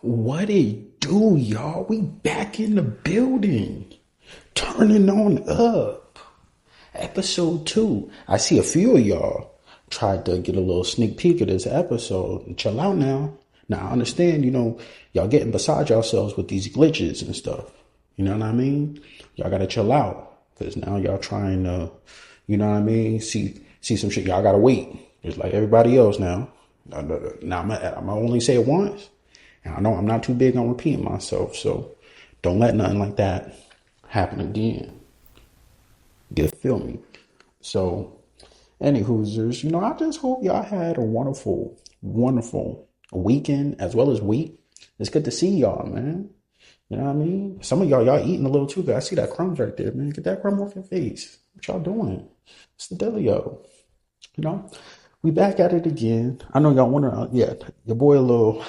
What it do, y'all? We back in the building. Turning on up. Episode 2. I see a few of y'all tried to get a little sneak peek of this episode. Chill out now. Now, I understand, y'all getting beside yourselves with these glitches and stuff. You know what I mean? Y'all gotta chill out. Because now y'all trying to, see some shit. Y'all gotta wait. Just like everybody else now. Now, I'm only say it once. And I know I'm not too big on repeating myself, so don't let nothing like that happen again. You feel me? So, any Hoosers, I just hope y'all had a wonderful, wonderful weekend as well as week. It's good to see y'all, man. You know what I mean? Some of y'all eating a little too good. I see that crumbs right there, man. Get that crumb off your face. What y'all doing? It's the Delio. We back at it again. I know y'all wonder, your boy a little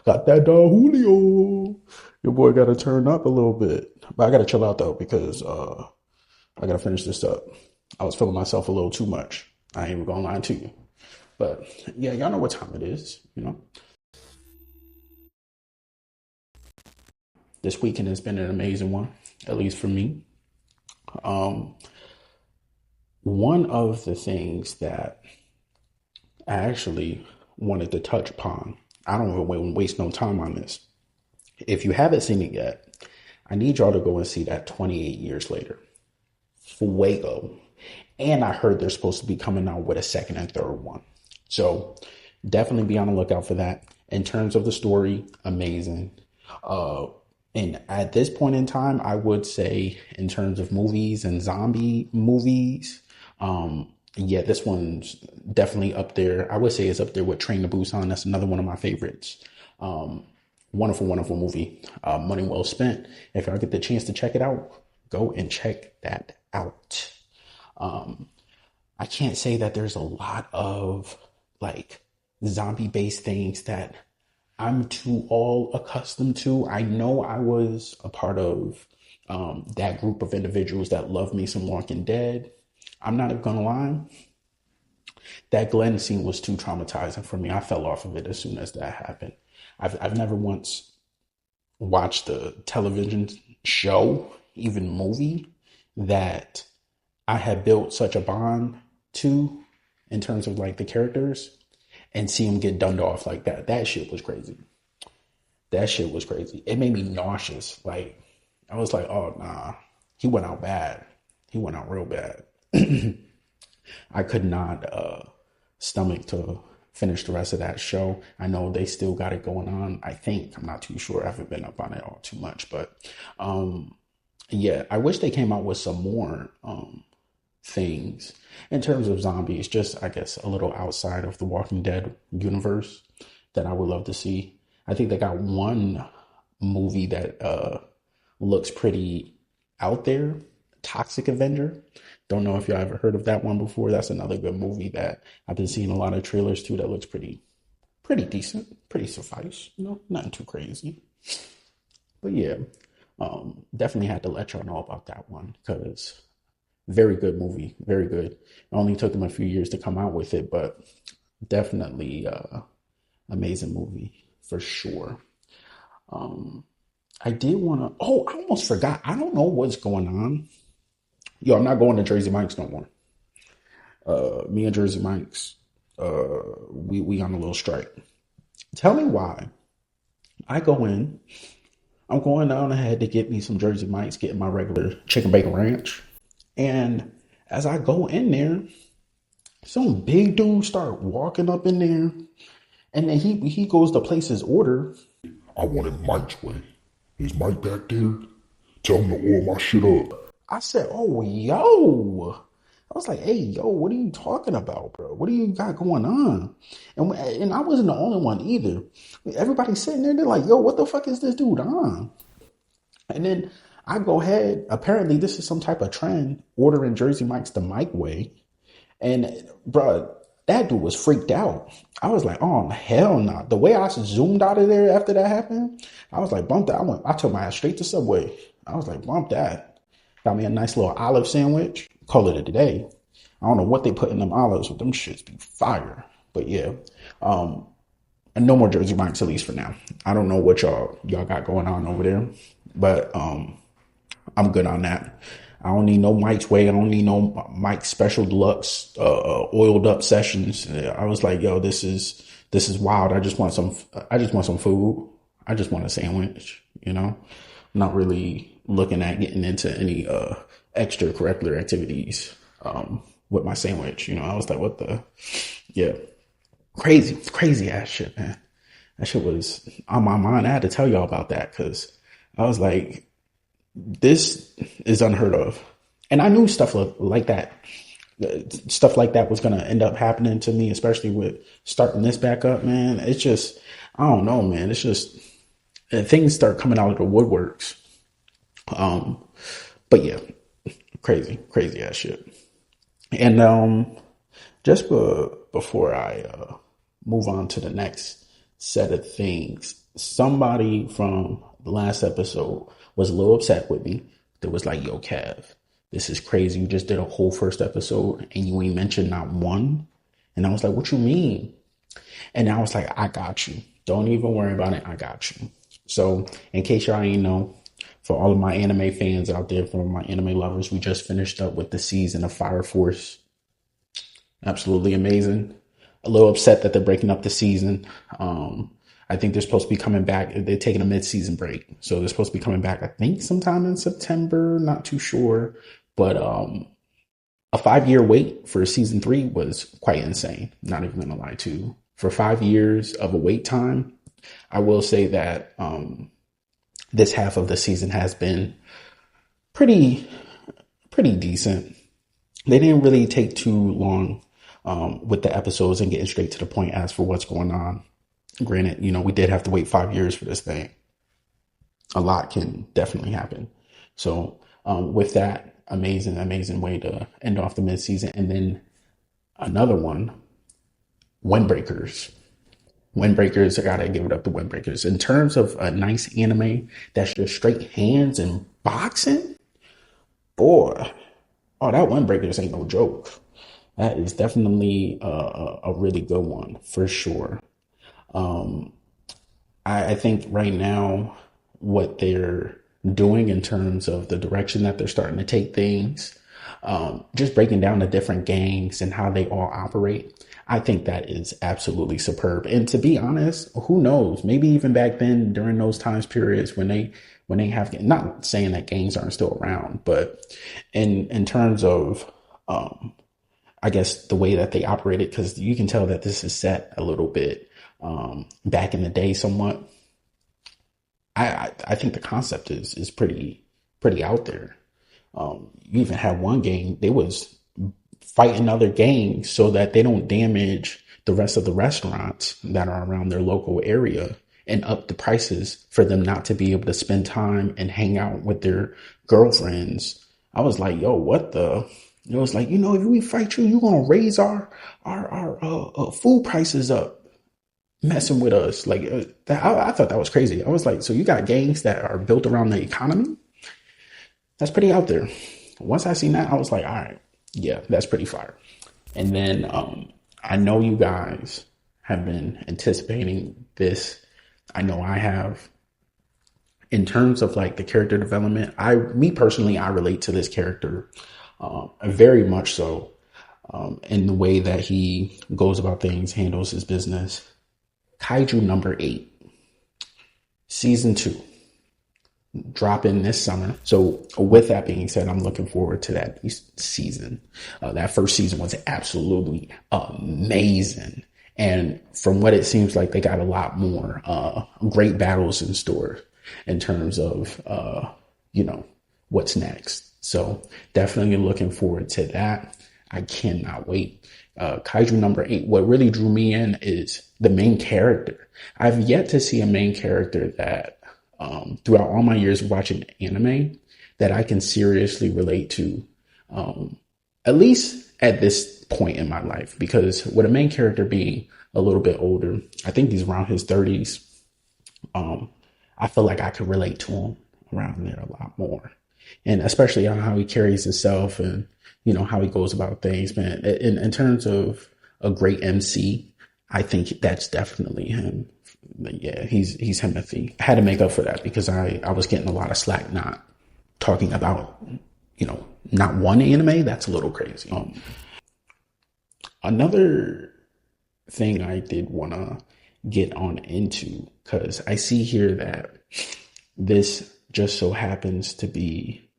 got that dog Julio. Your boy got to turn up a little bit, but I got to chill out though because I got to finish this up. I was feeling myself a little too much. I ain't even gonna lie to you, but yeah, y'all know what time it is. This weekend has been an amazing one, at least for me. One of the things that I actually wanted to touch upon. I don't want to waste no time on this. If you haven't seen it yet, I need y'all to go and see that 28 years later. Fuego. And I heard they're supposed to be coming out with a second and third one. So definitely be on the lookout for that. In terms of the story, amazing. And at this point in time, I would say in terms of movies and zombie movies, yeah, this one's definitely up there. I would say it's up there with Train to Busan. That's another one of my favorites. Wonderful, wonderful movie. Money well spent. If y'all get the chance to check it out, go and check that out. I can't say that there's a lot of like zombie based things that I'm too all accustomed to. I know I was a part of that group of individuals that love me some Walking Dead. I'm not even gonna lie. That Glenn scene was too traumatizing for me. I fell off of it as soon as that happened. I've never once watched a television show, even movie, that I had built such a bond to in terms of like the characters and see them get dumbed off like that. That shit was crazy. That shit was crazy. It made me nauseous. Like, I was like, oh, nah, he went out bad. He went out real bad. I could not stomach to finish the rest of that show. I know they still got it going on. I think, I'm not too sure. I haven't been up on it all too much, but yeah, I wish they came out with some more things in terms of zombies, just I guess a little outside of the Walking Dead universe that I would love to see. I think they got one movie that looks pretty out there, Toxic Avenger. Don't know if y'all ever heard of that one before. That's another good movie that I've been seeing a lot of trailers too that looks pretty decent, pretty suffice, nothing too crazy. But yeah, definitely had to let y'all know about that one because very good movie, very good. It only took them a few years to come out with it, but definitely amazing movie for sure. I did want to, I almost forgot. I don't know what's going on. Yo, I'm not going to Jersey Mike's no more. Me and Jersey Mike's, we on a little strike. Tell me why. I'm going down ahead to get me some Jersey Mike's, getting my regular chicken bacon ranch. And as I go in there, some big dude start walking up in there. And then he goes to place his order. I wanted Mike's way. Is Mike back there? Tell him to oil my shit up. I said, oh, yo. I was like, hey, yo, what are you talking about, bro? What do you got going on? And I wasn't the only one either. Everybody's sitting there, they're like, yo, what the fuck is this dude on? And then I go ahead. Apparently, this is some type of trend, ordering Jersey Mike's the Mike way. And, bro, that dude was freaked out. I was like, oh, hell no. The way I zoomed out of there after that happened, I was like, bump that. I took my ass straight to Subway. I was like, bump that. Got me a nice little olive sandwich. Call it a day. I don't know what they put in them olives, but them shits be fire. But yeah, no more Jersey Mike's, at least for now. I don't know what y'all got going on over there, but I'm good on that. I don't need no Mike's Way. I don't need no Mike Special Deluxe oiled up sessions. I was like, yo, this is wild. I just want some. I just want some food. I just want a sandwich. I'm not really looking at getting into any extracurricular activities with my sandwich. I was like, what the, yeah, crazy ass shit, man. That shit was on my mind. I had to tell y'all about that because I was like, this is unheard of. And I knew like that. Stuff like that was going to end up happening to me, especially with starting this back up, man. It's just, I don't know, man. It's just, things start coming out of the woodworks. But yeah, crazy ass shit. And, just before I, move on to the next set of things, somebody from the last episode was a little upset with me. That was like, yo, Kev, this is crazy. You just did a whole first episode and you ain't mentioned not one. And I was like, what you mean? And I was like, I got you. Don't even worry about it. I got you. So in case y'all ain't know, for all of my anime fans out there, for my anime lovers, we just finished up with the season of Fire Force. Absolutely amazing. A little upset that they're breaking up the season. I think they're supposed to be coming back. They're taking a mid-season break. So they're supposed to be coming back, I think, sometime in September. Not too sure. But a 5-year wait for season 3 was quite insane. Not even going to lie to you. For 5 years of a wait time, I will say that this half of the season has been pretty decent. They didn't really take too long with the episodes and getting straight to the point as for what's going on. Granted, we did have to wait 5 years for this thing. A lot can definitely happen. So with that, amazing way to end off the mid-season. And then another one, Windbreakers. Windbreakers, I gotta give it up to Windbreakers. In terms of a nice anime that's just straight hands and boxing, boy, oh, that Windbreakers ain't no joke. That is definitely a really good one for sure. I think right now what they're doing in terms of the direction that they're starting to take things, just breaking down the different gangs and how they all operate. I think that is absolutely superb. And to be honest, who knows? Maybe even back then during those times periods when they have, not saying that gangs aren't still around, but in terms of, I guess the way that they operated, because you can tell that this is set a little bit back in the day somewhat. I think the concept is pretty out there. You even had one gang, they was fighting other gangs so that they don't damage the rest of the restaurants that are around their local area and up the prices for them not to be able to spend time and hang out with their girlfriends. I was like, yo, what the? It was like, if we fight you, you're going to raise our food prices up, messing with us. Like, I thought that was crazy. I was like, so you got gangs that are built around the economy? That's pretty out there. Once I seen that, I was like, all right, yeah, that's pretty fire. And then I know you guys have been anticipating this. I know I have. In terms of like the character development, me personally, I relate to this character very much so in the way that he goes about things, handles his business. Kaiju number 8, season 2, dropping this summer. So with that being said, I'm looking forward to that season. That first season was absolutely amazing. And from what it seems like, they got a lot more great battles in store in terms of, what's next. So definitely looking forward to that. I cannot wait. Kaiju number 8, what really drew me in is the main character. I've yet to see a main character that, throughout all my years of watching anime, that I can seriously relate to, at least at this point in my life. Because with a main character being a little bit older, I think he's around his 30s, I feel like I could relate to him around there a lot more. And especially on how he carries himself and, how he goes about things, man. In terms of a great MC, I think that's definitely him. But yeah, he's Timothy. I had to make up for that because I was getting a lot of slack not talking about, not one anime. That's a little crazy. Another thing I did want to get on into, because I see here that this just so happens to be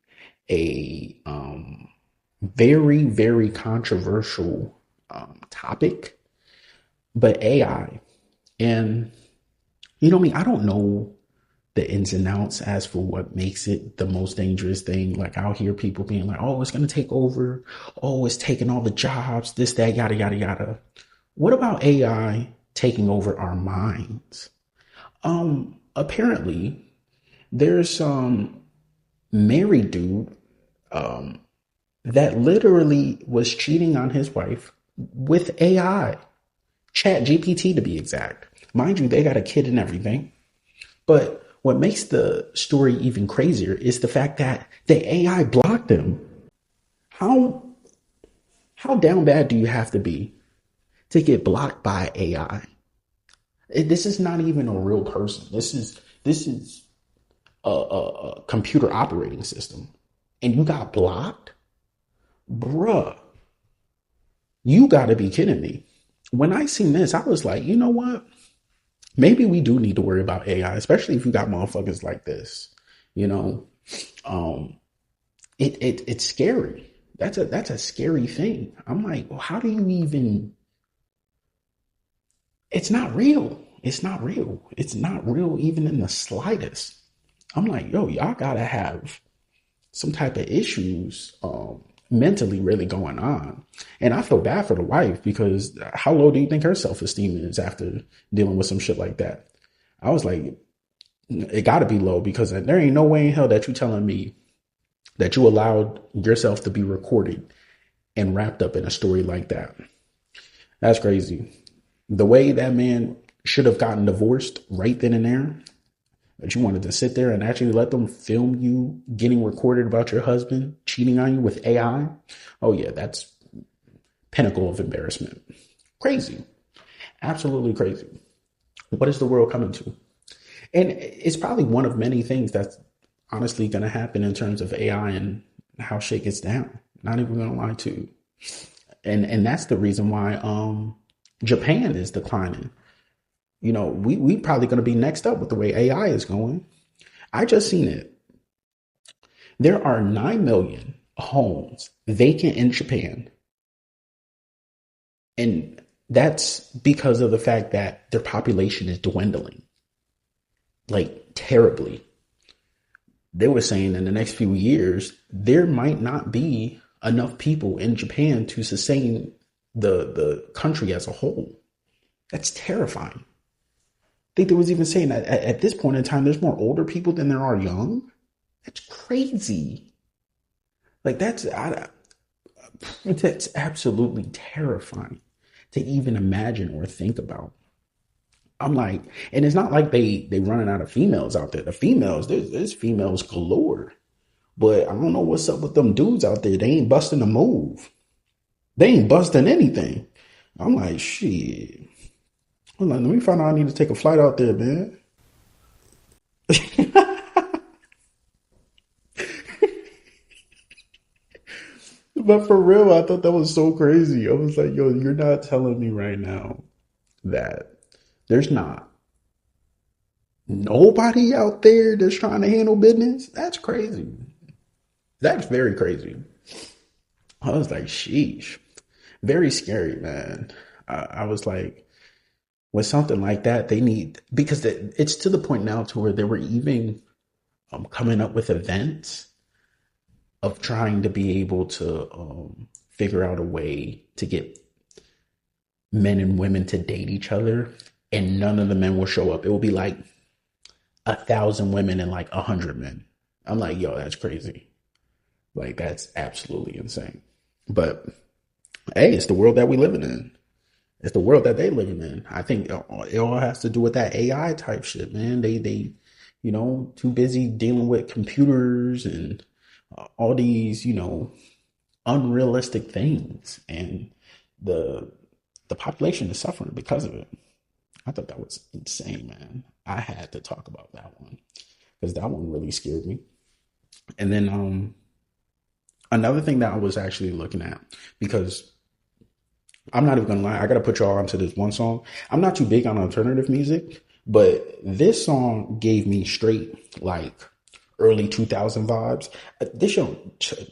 a very, very controversial topic, but AI. And you know me, I don't know the ins and outs as for what makes it the most dangerous thing. Like I'll hear people being like, oh, it's going to take over. Oh, it's taking all the jobs, this, that, yada, yada, yada. What about AI taking over our minds? Apparently there's some married dude that literally was cheating on his wife with AI, Chat GPT to be exact. Mind you, they got a kid and everything. But what makes the story even crazier is the fact that the AI blocked him. How how down bad do you have to be to get blocked by AI? This is not even a real person. This is a computer operating system, and you got blocked, bruh. You got to be kidding me. When I seen this, I was like, you know what? Maybe we do need to worry about AI, especially if you got motherfuckers like this. You know, um, it's scary. That's a scary thing. I'm like, well, how do you even? It's not real. It's not real. It's not real even in the slightest. I'm like, yo, y'all gotta have some type of issues mentally really going on. And I feel bad for the wife because how low do you think her self esteem is after dealing with some shit like that? I was like, it got to be low because there ain't no way in hell that you telling me that you allowed yourself to be recorded and wrapped up in a story like that. That's crazy. The way that man should have gotten divorced right then and there, but you wanted to sit there and actually let them film you getting recorded about your husband cheating on you with AI. Oh yeah, that's pinnacle of embarrassment. Crazy. Absolutely crazy. What is the world coming to? And it's probably one of many things that's honestly going to happen in terms of AI and how shit gets down. Not even going to lie to you. And that's the reason why Japan is declining. We probably going to be next up with the way AI is going. I just seen it. There are 9 million homes vacant in Japan. And that's because of the fact that their population is dwindling like terribly. They were saying in the next few years, there might not be enough people in Japan to sustain the country as a whole. That's terrifying. I think there was even saying that at this point in time, there's more older people than there are young. That's crazy. Like that's absolutely terrifying to even imagine or think about. I'm like, and it's not like they running out of females out there. The females, there's females galore. But I don't know what's up with them dudes out there. They ain't busting a move. They ain't busting anything. I'm like, shit. I'm like, let me find out I need to take a flight out there, man. But for real, I thought that was so crazy. I was like, yo, you're not telling me right now that there's not nobody out there that's trying to handle business? That's crazy. That's very crazy. I was like, sheesh. Very scary, man. I was like, with something like that, they need, because it's to the point now to where they were even coming up with events of trying to be able to figure out a way to get men and women to date each other, and none of the men will show up. It will be like 1,000 women and like 100 men. I'm like, yo, that's crazy. Like, that's absolutely insane. But hey, it's the world that we living in. It's the world that they living in. I think it all has to do with that AI type shit, man. They, too busy dealing with computers and all these, unrealistic things. And the the population is suffering because of it. I thought that was insane, man. I had to talk about that one because that one really scared me. And then another thing that I was actually looking at, because I'm not even gonna lie, I gotta put y'all onto this one song. I'm not too big on alternative music, but this song gave me straight like early 2000 vibes. This show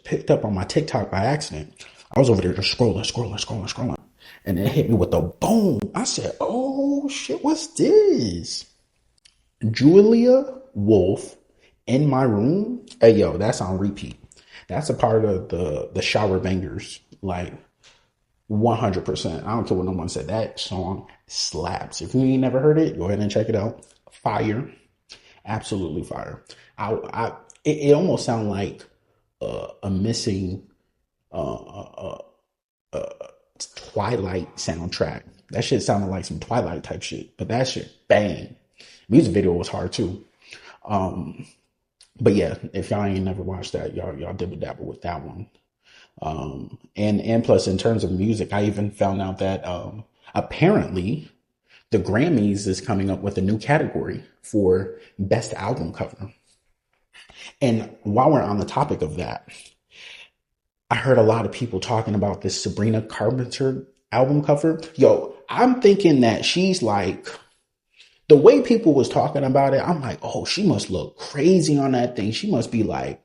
picked up on my TikTok by accident. I was over there just scrolling, and it hit me with a boom. I said, "Oh shit, what's this?" Julia Wolf, In My Room. Hey yo, that's on repeat. That's a part of the shower bangers. Like 100%. I don't care what no one said. That song slaps. If you ain't never heard it, go ahead and check it out. Fire, absolutely fire. It almost sounds like a missing Twilight soundtrack. That shit sounded like some Twilight type shit, but that shit bang. Music video was hard too. But yeah, if y'all ain't never watched that, y'all dibble dabble with that one. And plus in terms of music, I even found out that apparently the Grammys is coming up with a new category for best album cover. And while we're on the topic of that, I heard a lot of people talking about this Sabrina Carpenter album cover. Yo, I'm thinking that she's like, the way people was talking about it, I'm like, oh, she must look crazy on that thing. She must be like,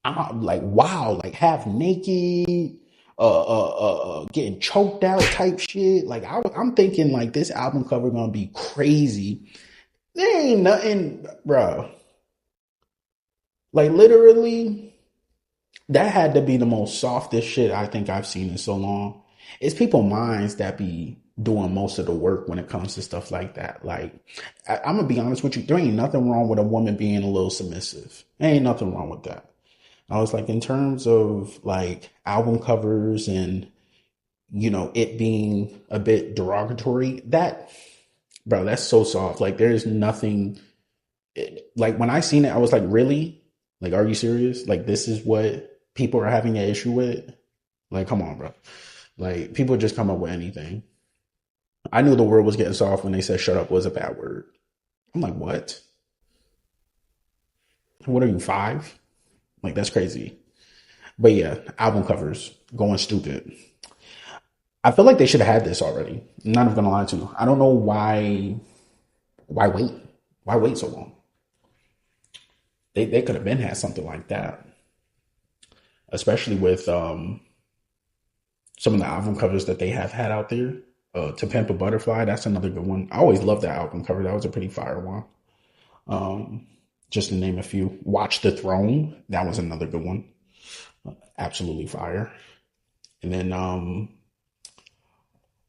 I'm like, wow, like half naked, getting choked out type shit. Like I'm thinking like this album cover gonna be crazy. There ain't nothing, bro. Like literally, that had to be the most softest shit I think I've seen in so long. It's people minds that be doing most of the work when it comes to stuff like that. Like, I'm gonna be honest with you, there ain't nothing wrong with a woman being a little submissive. There ain't nothing wrong with that. I was like, in terms of like album covers and, it being a bit derogatory, that, bro, that's so soft. Like, there's nothing, like, when I seen it, I was like, really? Like, are you serious? Like, this is what people are having an issue with? Like, come on, bro. Like, people just come up with anything. I knew the word was getting soft when they said shut up was a bad word. I'm like, what? What are you, 5? Like, that's crazy. But yeah, album covers going stupid. I feel like they should have had this already. I'm not even gonna lie to you. I don't know why. Why wait? Why wait so long? They could have been had something like that, especially with some of the album covers that they have had out there. To Pimp a Butterfly, that's another good one. I always loved that album cover. That was a pretty fire one. Just to name a few. Watch the Throne, that was another good one. Absolutely fire. And then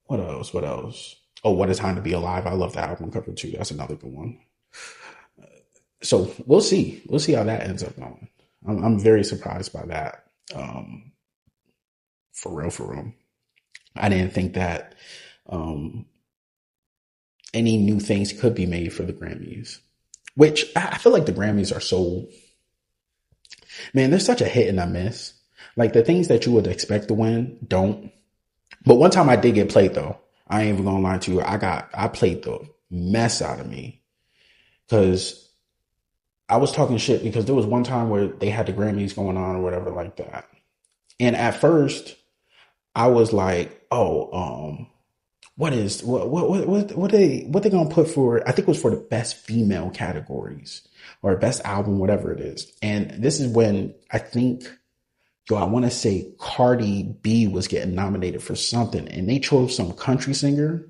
what else? What else? Oh, What a Time to Be Alive. I love that album cover too. That's another good one. So we'll see. We'll see how that ends up going. I'm very surprised by that. For real, for real. I didn't think that any new things could be made for the Grammys. Which I feel like the Grammys are so, man, they're such a hit and a miss. Like the things that you would expect to win don't. But one time I did get played though. I ain't even gonna lie to you. I played the mess out of me because I was talking shit because there was one time where they had the Grammys going on or whatever like that. And at first I was like, oh, what they gonna put for, I think it was for the best female categories or best album, whatever it is. And this is when I think, I want to say Cardi B was getting nominated for something and they chose some country singer.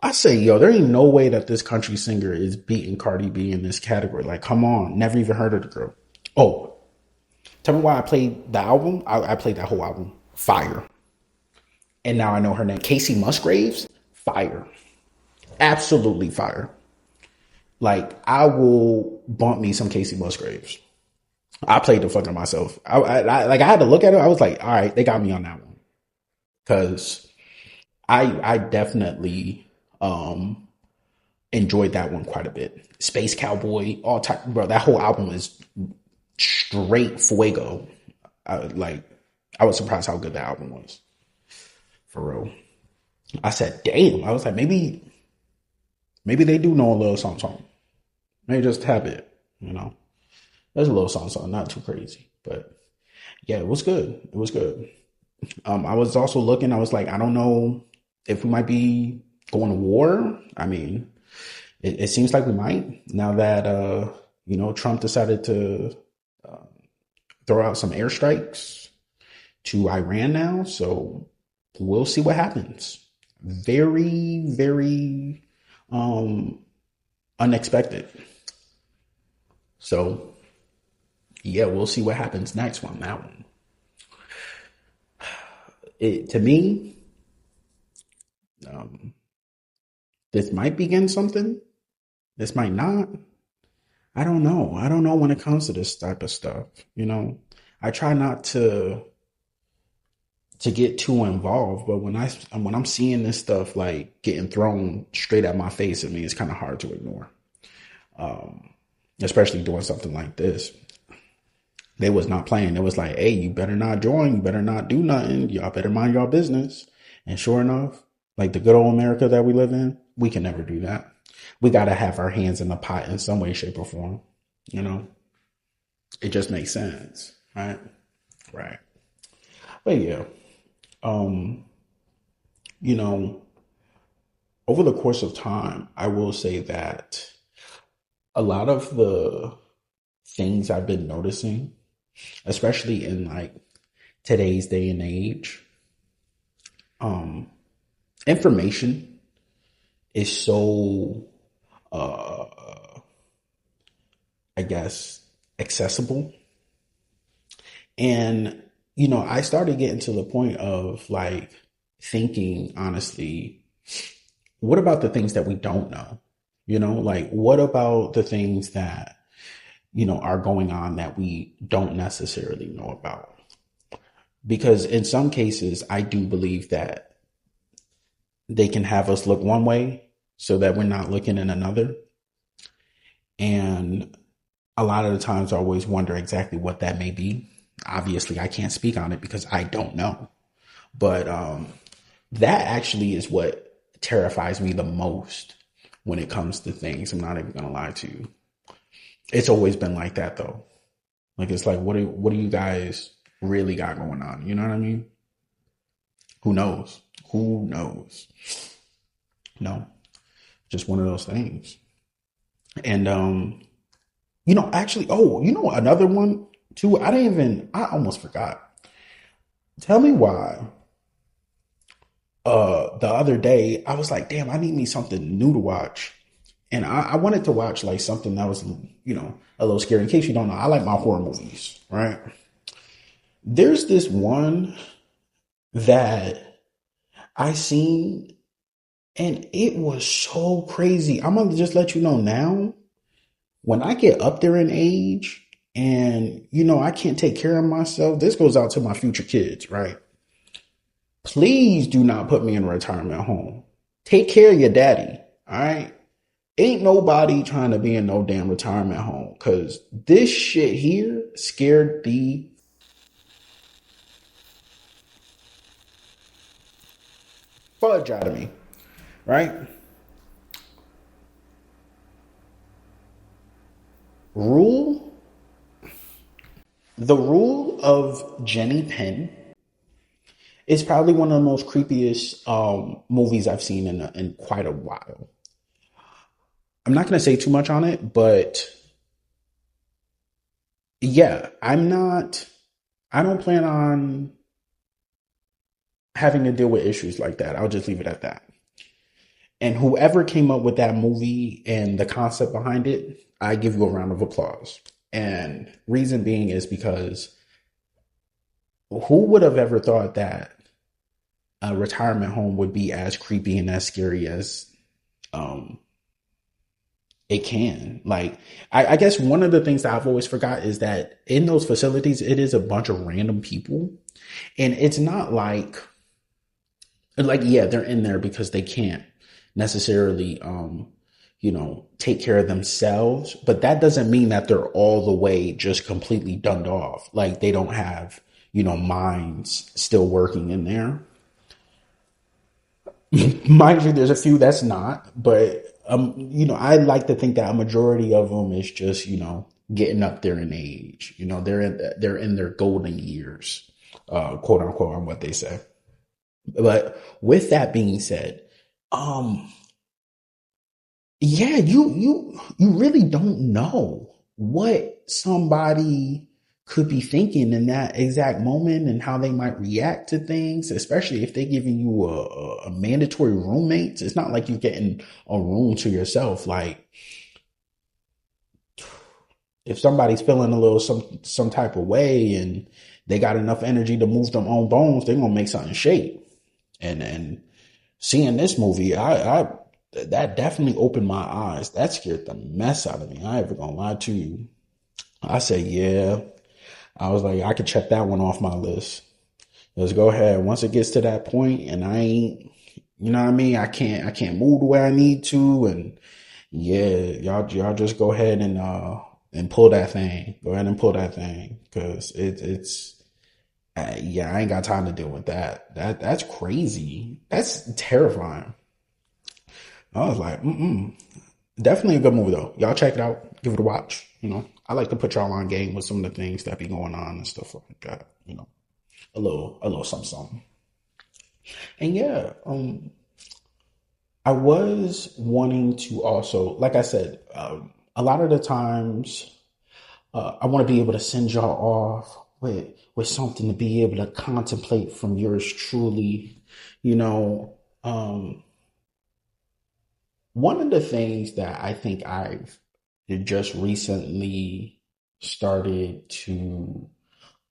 I say, there ain't no way that this country singer is beating Cardi B in this category. Like, come on. Never even heard of the girl. Oh, tell me why I played the album. I played that whole album. Fire. And now I know her name. Casey Musgraves. Fire. Absolutely fire. Like, I will bump me some Casey Musgraves. I played the fucking myself. I had to look at it. I was like, all right, they got me on that one. Cause I definitely, enjoyed that one quite a bit. Space Cowboy, all type, bro. That whole album is straight fuego. I was surprised how good that album was, for real. I said, damn. I was like, maybe they do know a little something, something. Maybe just tap it, you know. There's a little something, something, not too crazy. But yeah, it was good. It was good. I was also looking, I was like, I don't know if we might be going to war. I mean, it seems like we might now that Trump decided to throw out some airstrikes to Iran now. So we'll see what happens. Very, very um, unexpected. So yeah, we'll see what happens next on that one. It to me, um, this might begin something. This might not. I don't know. I don't know when it comes to this type of stuff. You know, I try not to get too involved, but when I'm seeing this stuff like getting thrown straight at my face, I mean, it's kind of hard to ignore. Um, Especially doing something like this. They was not playing. It was like, hey, you better not join. You better not do nothing. Y'all better mind your business. And sure enough, like the good old America that we live in, we can never do that. We got to have our hands in the pot in some way, shape, or form. You know, it just makes sense, right? Right. But yeah, um, you know, over the course of time, I will say that a lot of the things I've been noticing, especially in like today's day and age, um, information is so, uh, I guess, accessible. And, I started getting to the point of like thinking, honestly, what about the things that we don't know? Like what about the things that, are going on that we don't necessarily know about? Because in some cases, I do believe that they can have us look one way so that we're not looking in another. And a lot of the times I always wonder exactly what that may be. Obviously, I can't speak on it because I don't know. But that actually is what terrifies me the most when it comes to things. I'm not even going to lie to you. It's always been like that, though. Like, it's like, what do you guys really got going on? You know what I mean? Who knows? Who knows? No, just one of those things. And, actually, another one too. I almost forgot. Tell me why the other day I was like, damn, I need me something new to watch. And I wanted to watch like something that was, a little scary. In case you don't know, I like my horror movies, right? There's this one that I seen and it was so crazy. I'm gonna just let you know now, when I get up there in age and, I can't take care of myself, this goes out to my future kids, right? Please do not put me in a retirement home. Take care of your daddy. All right. Ain't nobody trying to be in no damn retirement home because this shit here scared the fudge out of me. Right. Rule. The rule of Jenny Penn is probably one of the most creepiest movies I've seen in quite a while. I'm not going to say too much on it, but yeah, I don't plan on having to deal with issues like that. I'll just leave it at that. And whoever came up with that movie and the concept behind it, I give you a round of applause. And reason being is because who would have ever thought that a retirement home would be as creepy and as scary as um, it can. Like, I guess one of the things that I've always forgot is that in those facilities, it is a bunch of random people. And it's not like, yeah, they're in there because they can't necessarily, take care of themselves. But that doesn't mean that they're all the way just completely dumbed off. Like they don't have, minds still working in there. Mind you, there's a few that's not, but I like to think that a majority of them is just getting up there in age. They're in their golden years, quote unquote, on what they say. But with that being said, um, yeah, you really don't know what somebody could be thinking in that exact moment and how they might react to things, especially if they're giving you a mandatory roommate. It's not like you're getting a room to yourself. Like if somebody's feeling a little some type of way and they got enough energy to move them own bones, they're gonna make something shake. And seeing this movie, I that definitely opened my eyes. That scared the mess out of me. I ain't even gonna lie to you. I said, yeah. I was like, I could check that one off my list. Let's go ahead. Once it gets to that point and I ain't, you know what I mean? I can't move the way I need to. And yeah, y'all just go ahead and pull that thing. Go ahead and pull that thing. Cause it's, yeah, I ain't got time to deal with that. That's crazy. That's terrifying. I was like, definitely a good movie though. Y'all check it out. Give it a watch. I like to put y'all on game with some of the things that be going on and stuff like that. A little something, something. And yeah, I was wanting to also, like I said, a lot of the times, I want to be able to send y'all off with something to be able to contemplate from yours truly. You know, one of the things that I think I've just recently started to,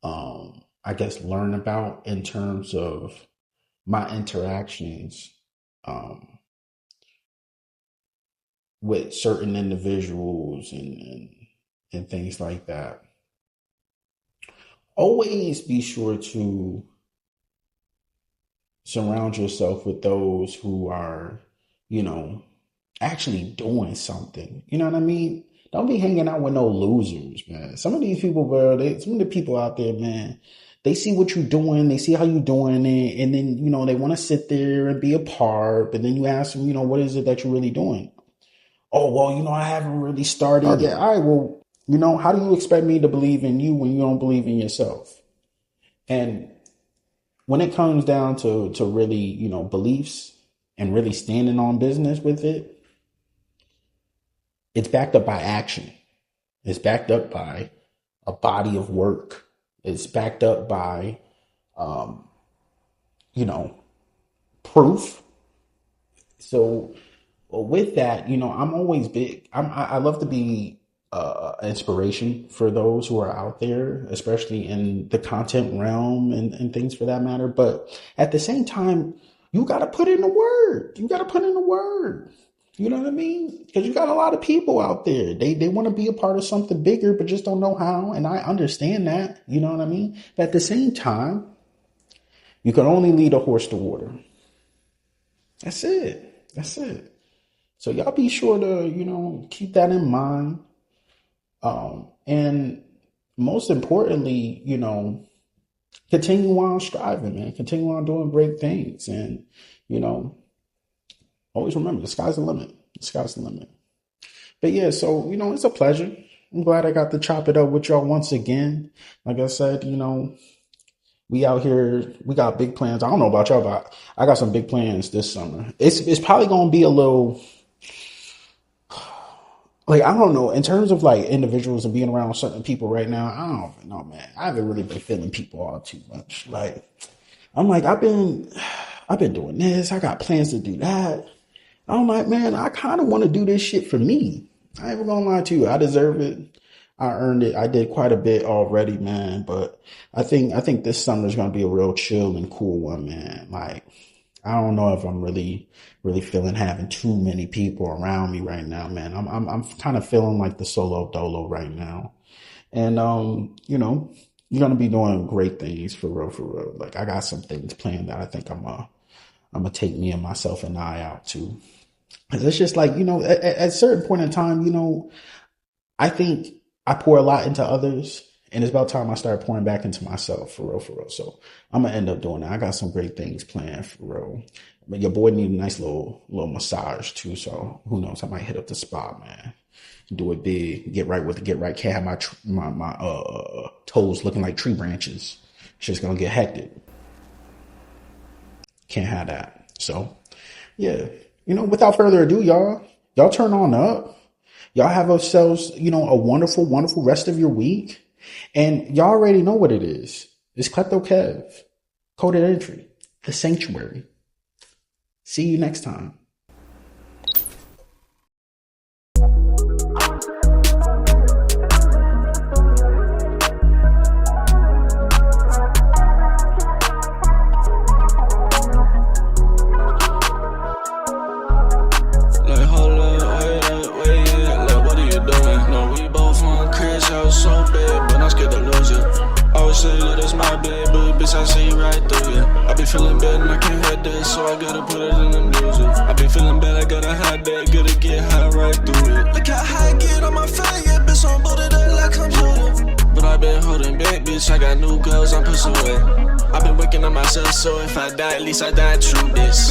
I guess, learn about in terms of my interactions um, with certain individuals and things like that. Always be sure to surround yourself with those who are, you know, actually doing something. You know what I mean? Don't be hanging out with no losers, man. Some of these people, bro, some of the people out there, man, they see what you're doing, they see how you're doing it, and then, they want to sit there and be a part, but then you ask them, what is it that you're really doing? Oh, well, I haven't really I started yet. know. All right, well, how do you expect me to believe in you when you don't believe in yourself? And when it comes down to really, beliefs and really standing on business with it, it's backed up by action. It's backed up by a body of work. It's backed up by, um, you know, proof. So with that, I'm always big. I love to be inspiration for those who are out there, especially in the content realm and things for that matter. But at the same time, you got to put in the work. You got to put in the work. You know what I mean? Because you got a lot of people out there. They want to be a part of something bigger, but just don't know how. And I understand that. You know what I mean? But at the same time, you can only lead a horse to water. That's it. That's it. So y'all be sure to, keep that in mind. And most importantly, continue on striving, man. Continue on doing great things. And, you know, always remember the sky's the limit. The sky's the limit. But yeah, so, it's a pleasure. I'm glad I got to chop it up with y'all once again. Like I said, we out here, we got big plans. I don't know about y'all, but I got some big plans this summer. It's probably gonna be a little like I don't know in terms of like individuals and being around certain people right now. I don't even know, man. I haven't really been feeling people all too much. Like I'm like I've been doing this. I got plans to do that. I'm like, man, I kind of want to do this shit for me. I ain't even gonna lie to you. I deserve it. I earned it. I did quite a bit already, man. But I think this summer is gonna be a real chill and cool one, man. Like I don't know if I'm really feeling having too many people around me right now, man. I'm kind of feeling like the solo dolo right now. And you're gonna be doing great things for real, for real. Like I got some things planned that I think I'm gonna take me and myself an eye out to. 'Cause it's just like, at a certain point in time, I think I pour a lot into others, and it's about time I start pouring back into myself for real, for real. So I'm gonna end up doing that. I got some great things planned for real. But your boy need a nice little massage too. So who knows? I might hit up the spa, man. Do it big. Get right with it. Get right. Can't have my toes looking like tree branches. It's just gonna get hectic. Can't have that. So yeah, without further ado, y'all turn on up. Y'all have yourselves, a wonderful, wonderful rest of your week. And y'all already know what it is. It's Klepto Kev, coded entry, the sanctuary. See you next time. I see right through you. I be feeling bad and I can't hide that, so I gotta put it in the music. I be feeling bad, I gotta hide that, gotta get high right through it. Look how high I get on my fire, bitch, I'm booted up like computer. But I been holding back, bitch, I got new goals I'm pursuing. I been working on myself, so if I die, at least I die true, bitch.